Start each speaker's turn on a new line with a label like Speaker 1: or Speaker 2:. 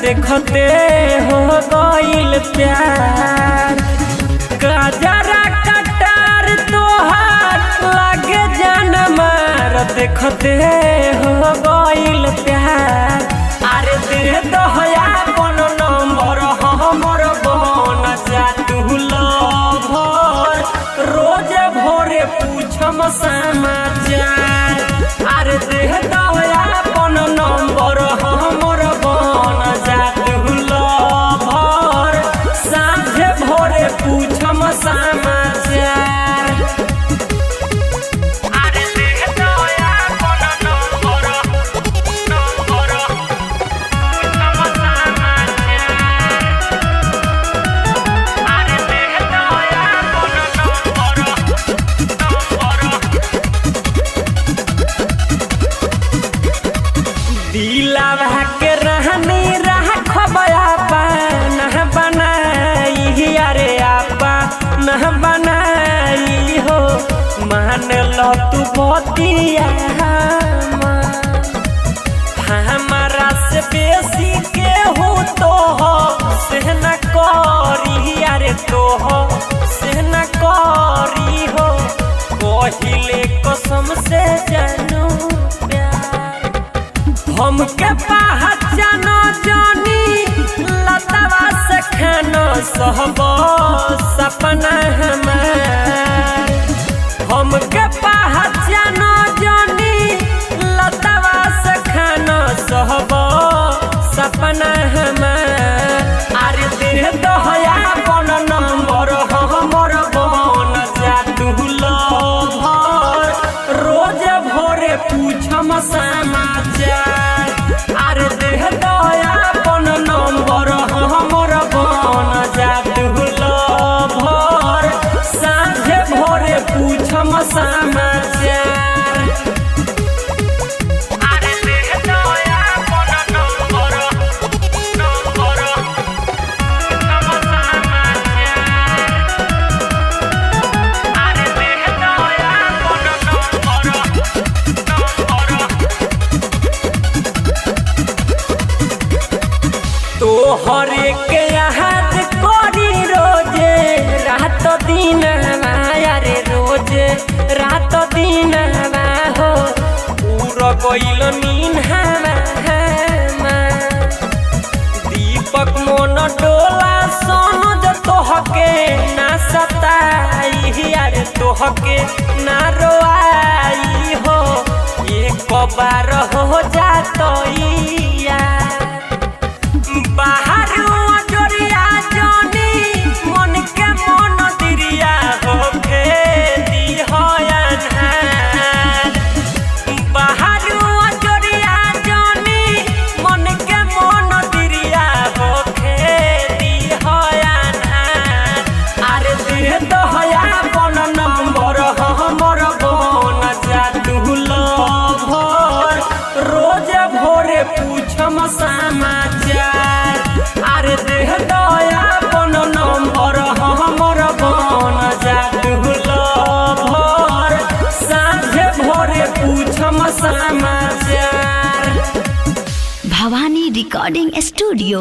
Speaker 1: देखते हो गइल प्यार। गजरा कटार तोहार लागे जान मार देखते हो गइल प्यार। अरे दे दहया अपन नंबर हमर बन जा तू लभर रोज भोरे पूछम समाचार। अरे दे दहया अपन नंबर हमर बन जा तू लभर साँझे भोरे पूछम समाचार। अरे दे दहया अपन नंबर पूछम समाचार। अरे दे दहया अपन नंबर दिलावा के रहनी रखबया पा नह बनाई। अरे आपा नह बनाई हो मान लो तू बतिया हमारा से बेसी के हो तो हो से न करी। अरे तो हो से न करी हो पहिले कसम से जानू प्यार। हमके पहचानो जानी लतावा से खानो सहब सपना हमार। हमके पहचानो जानी लतावा से खानो सहब सपना हमार। अरे दे दहया अपन नंबर हमर बन जा तू लभर रोज भोरे पूछम समाचार। अरे दे दहया अपन नंबर हमर बन जा तू लभर साँझे भोरे पूछम समाचार। अरे दे दहया अपन नंबर पूछम समाचार। अरे दे दहया अपन नंबर तोहरे के याद करी रोजे रात दिन। अरे रोजे रात दिन हो पूरा गइल नीन दीपक मोन डोला सोनो जो तोहके ना सताई। अरे तोहके ना रोआई हो एक बार हो जातइया बाहर जोरिया जानी मन के मन दिरिया होके दिहयान। बाहर जोरिया जानी मन के मन दिरिया होके दिहयान। अरे दे दहया अपन नंबर हमर बन जा तू लभर रोज भोरे पूछम समाचार। अरे दे दहया अपन नंबर हमर बन जा तू लभर साँझे भोरे पूछम समाचार।
Speaker 2: Bhavani recording studio.